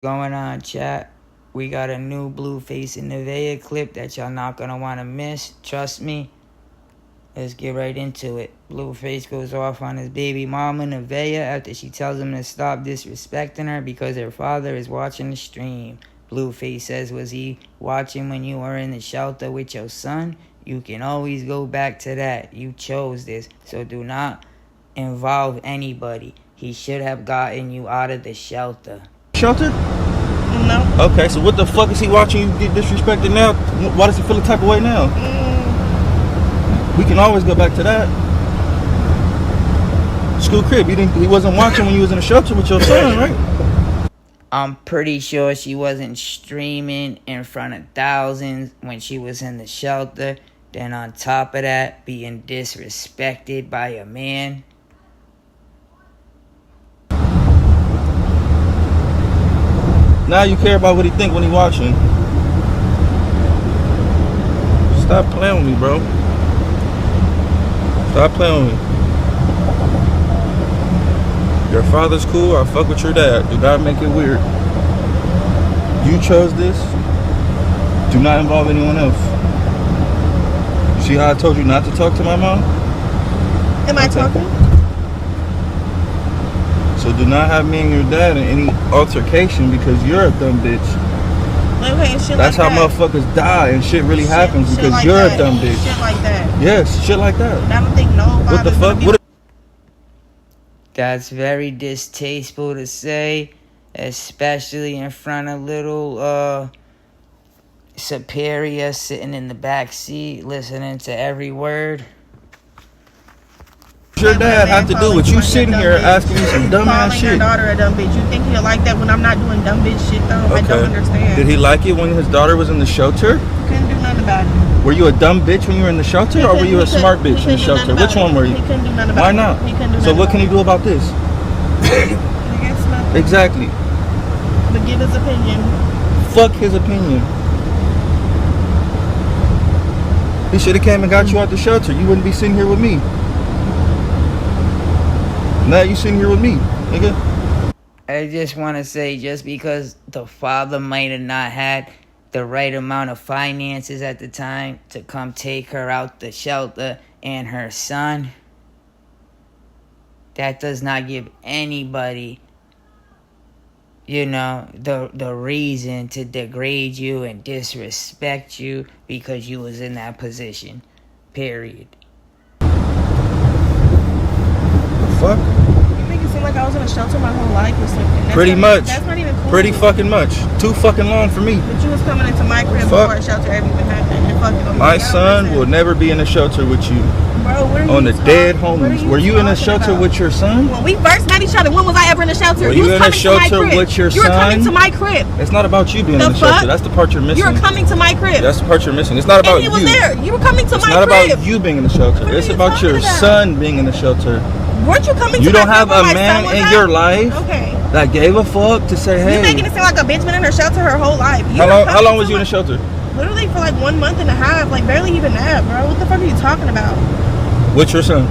Going on, chat? We got a new Blueface and Nevaeh clip that y'all not gonna wanna miss. Trust me. Let's get right into it. Blueface goes off on his baby mama Nevaeh after she tells him to stop disrespecting her because her father is watching the stream. Blueface says, "Was he watching when you were in the shelter with your son? You can always go back to that. You chose this, so do not involve anybody. He should have gotten you out of the shelter." Shelter? No. Okay, so what the fuck is he watching you get disrespected now? Why does he feel the type of way now? We can always go back to that. School crib, you think he wasn't watching when you was in the shelter with your son, right? I'm pretty sure she wasn't streaming in front of thousands when she was in the shelter. Then on top of that, being disrespected by a man. Now you care about what he think when he watching. Stop playing with me, bro. Stop playing with me. Your father's cool, I fuck with your dad. Do not make it weird. You chose this. Do not involve anyone else. You see how I told you not to talk to my mom? Am I talking? So do not have me and your dad in any altercation because you're a dumb bitch. Okay, shit That's like how motherfuckers die and shit really happens because like you're that. a dumb bitch. Shit like that. Yes, shit like that. And I don't think nobody. What the fuck? That's very distasteful to say, especially in front of little superior sitting in the back seat listening to every word. Your dad have to do with you sitting here asking me some dumb ass shit. Calling your daughter a dumb bitch. You think he'll like that when I'm not doing dumb bitch shit though? Okay. I don't understand. Did he like it when his daughter was in the shelter? Couldn't do nothing about it. Were you a dumb bitch when you were in the shelter, or were you a smart bitch in the shelter? Which one were you? He couldn't do nothing about Why it. not? He couldn't do So what can he do about this? I guess nothing. Exactly. But give his opinion. Fuck his opinion. He should have came and got you out the shelter. You wouldn't be sitting here with me. Now you sitting here with me, nigga. I just want to say, just because the father might have not had the right amount of finances at the time to come take her out the shelter and her son, that does not give anybody, the reason to degrade you and disrespect you because you was in that position. Period. Fuck? You make it seem like I was in a shelter my whole life or something. Pretty much. That's not even cool. Pretty fucking much. Too fucking long for me. But you was coming into my crib before a shelter ever even happened. And fucking my son will never be in a shelter with you. Bro, what are you on the dead homies. Were you in a shelter with your son? When we first met each other, when was I ever in a shelter? Were you in a shelter with your son? You were coming to my crib. It's not about you being in the shelter. That's the part you're missing. You were coming to my crib. That's the part you're missing. It's not about you. And he was there. You were coming to my crib. It's not about you being in the shelter. It's about your son being in the shelter. Weren't you coming to my crib? You don't have a man in your life that gave a fuck to say, hey. You're making it seem like a bitch been in her shelter her whole life. How long was you in the shelter? Literally for like 1 month and a half. Like barely even that, bro. What the fuck are you talking about? With your son?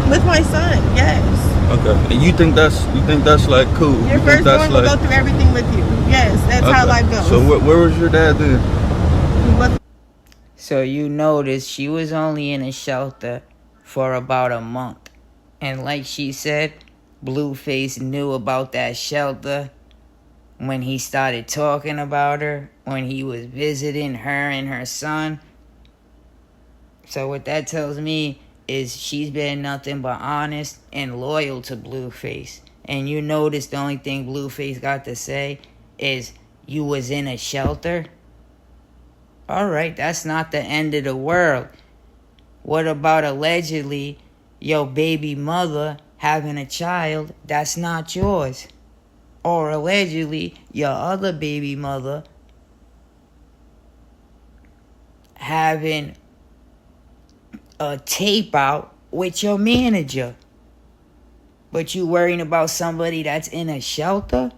With my son, yes. Okay. And you think that's like cool? Your first one will go through everything with you. Yes, that's how life goes. So where was your dad then? So you notice she was only in a shelter for about a month. And like she said, Blueface knew about that shelter when he started talking about her, when he was visiting her and her son. So what that tells me is she's been nothing but honest and loyal to Blueface. And you notice the only thing Blueface got to say is, you was in a shelter? Alright, that's not the end of the world. What about allegedly your baby mother having a child that's not yours? Or allegedly your other baby mother having a tape out with your manager, but you worrying about somebody that's in a shelter?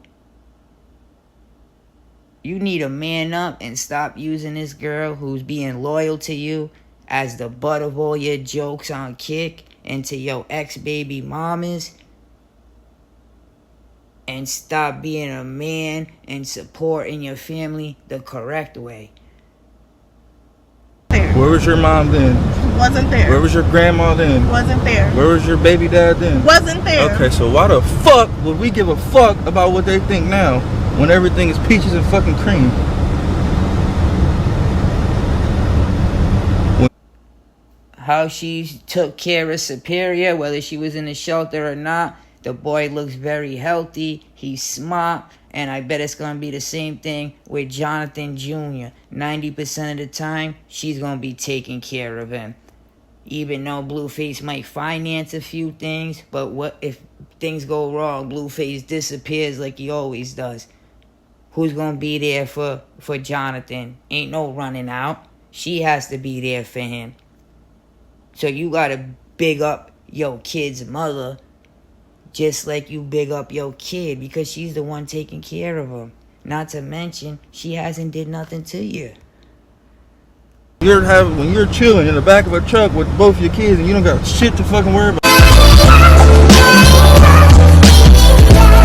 You need to man up and stop using this girl who's being loyal to you as the butt of all your jokes on Kick and to your ex-baby mamas. and stop being a man and supporting your family the correct way. There. Where was your mom then? Wasn't there. Where was your grandma then? Wasn't there. Where was your baby dad then? Wasn't there. Okay, so why the fuck would we give a fuck about what they think now when everything is peaches and fucking cream? How she took care of Superior, whether she was in the shelter or not. The boy looks very healthy. He's smart. And I bet it's going to be the same thing with Jonathan Jr. 90% of the time, she's going to be taking care of him. Even though Blueface might finance a few things, but what if things go wrong? Blueface disappears like he always does. Who's going to be there for Jonathan? Ain't no running out. She has to be there for him. So you gotta big up your kid's mother just like you big up your kid, because she's the one taking care of him. Not to mention, she hasn't did nothing to you. When you're chilling in the back of a truck with both your kids and you don't got shit to fucking worry about.